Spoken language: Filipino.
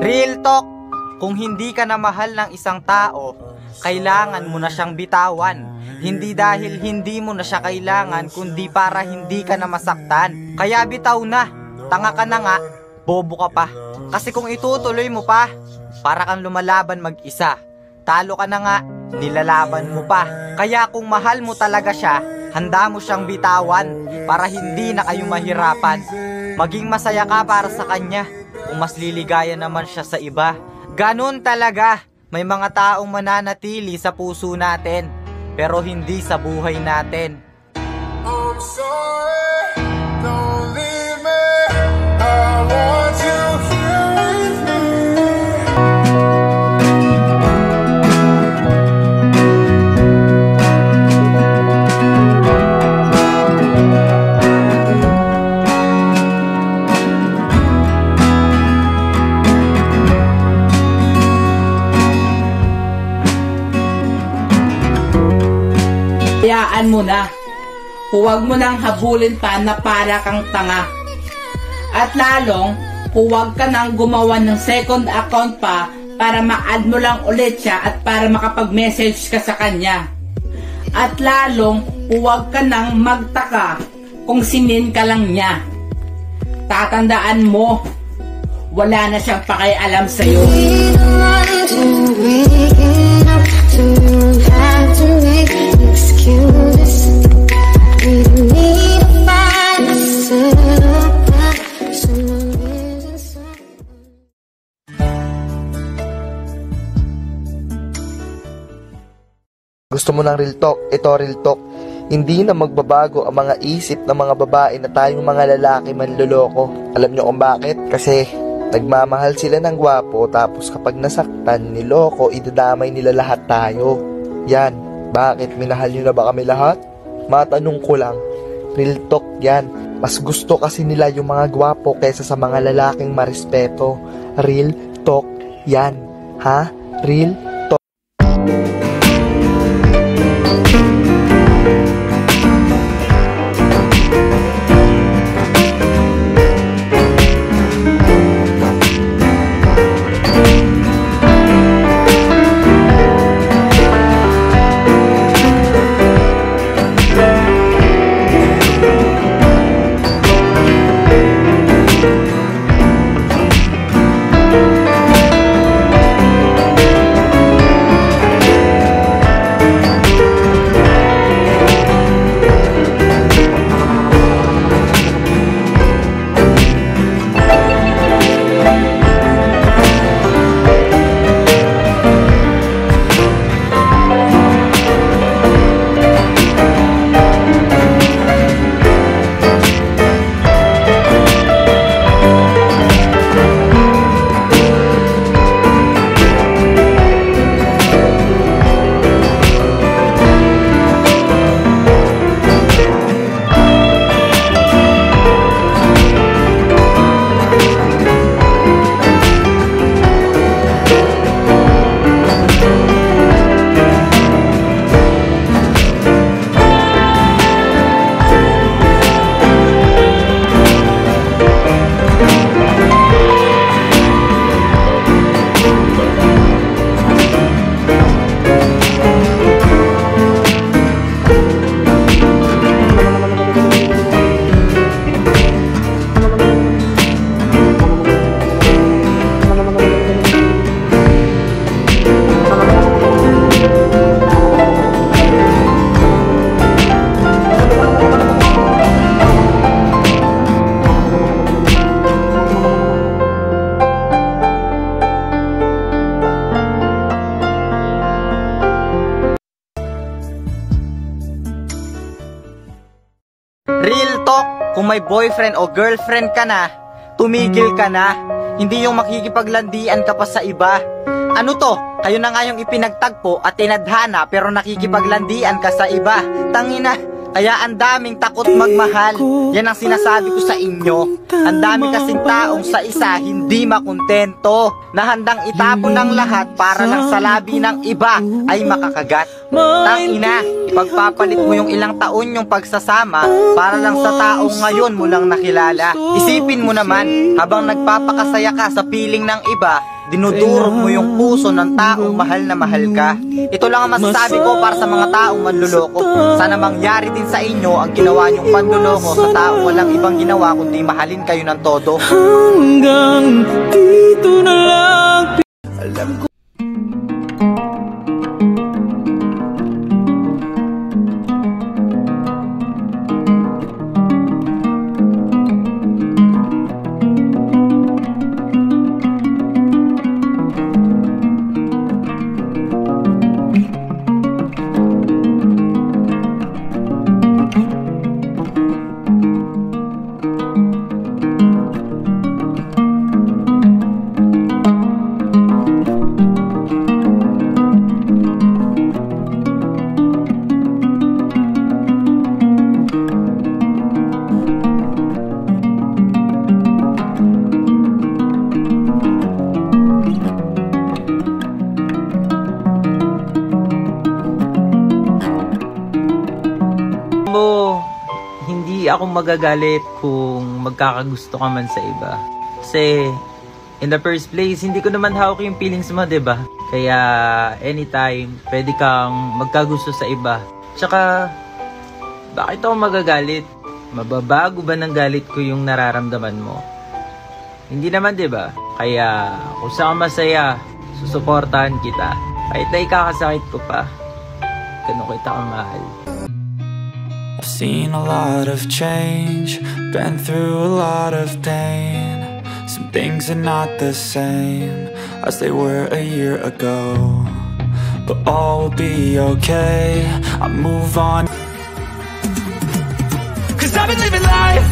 Real talk, kung hindi ka na mahal ng isang tao, kailangan mo na siyang bitawan. Hindi dahil hindi mo na siya kailangan, kundi para hindi ka na masaktan. Kaya bitaw na, tanga ka na nga, bobo ka pa. Kasi kung itutuloy mo pa, para kang lumalaban mag-isa. Talo ka na nga, nilalaban mo pa. Kaya kung mahal mo talaga siya, handa mo siyang bitawan para hindi na kayo mahirapan. Maging masaya ka para sa kanya kung mas liligaya naman siya sa iba. Ganun talaga, may mga taong mananatili sa puso natin, pero hindi sa buhay natin. I'm sorry, don't leave me. I want you here with me. Hayaan mo na. Huwag mo nang habulin pa na para kang tanga. At lalong, huwag ka nang gumawa ng second account pa para ma-add mo lang ulit siya at para makapag-message ka sa kanya. At lalong, huwag ka nang magtaka kung sinin ka lang niya. Tatandaan mo, wala na siyang pakialam sa'yo. Gusto mo ng real talk? Ito real talk. Hindi na magbabago ang mga isip ng mga babae na tayong mga lalaki manloloko. Alam nyo kung bakit? Kasi nagmamahal sila ng gwapo, tapos kapag nasaktan, niloko, idadamay nila lahat tayo. Yan. Bakit? Minahal nyo na ba kami lahat? Matanong ko lang. Real talk yan. Mas gusto kasi nila yung mga gwapo kaysa sa mga lalaking marespeto. Real talk yan. Ha? Real talk. Real talk, kung may boyfriend o girlfriend ka na, tumigil ka na. Hindi yung makikipaglandian ka pa sa iba. Ano to? Kayo na nga yung ipinagtagpo at tinadhana pero nakikipaglandian ka sa iba. Tangina, kaya ang daming takot magmahal. Yan ang sinasabi ko sa inyo. Ang dami kasing taong sa isa hindi makontento, na handang itapon ng lahat para lang sa labi ng iba ay makakagat. Tangina, pagpapalit mo yung ilang taon yung pagsasama para lang sa taong ngayon mo lang nakilala. Isipin mo naman, habang nagpapakasaya ka sa piling ng iba, dinudurog mo yung puso ng taong mahal na mahal ka. Ito lang ang masasabi ko para sa mga taong manluloko. Sana mangyari din sa inyo ang ginawa niyong panluloko sa taong walang ibang ginawa kundi mahalin kayo ng todo. Hanggang dito na lang. Alam ko hindi ako magagalit kung magkakagusto ka man sa iba. Kasi, in the first place, hindi ko naman hawak yung feelings mo, diba? Kaya, anytime, pwede kang magkagusto sa iba. Tsaka, bakit ako magagalit? Mababago ba ng galit ko yung nararamdaman mo? Hindi naman, diba? Kaya, kung saan ka masaya, susuportahan kita. Kahit na ikakasakit ko pa, ganun kita kamahal. I've seen a lot of change, been through a lot of pain. Some things are not the same as they were a year ago, but all will be okay. I move on, 'cause I've been living life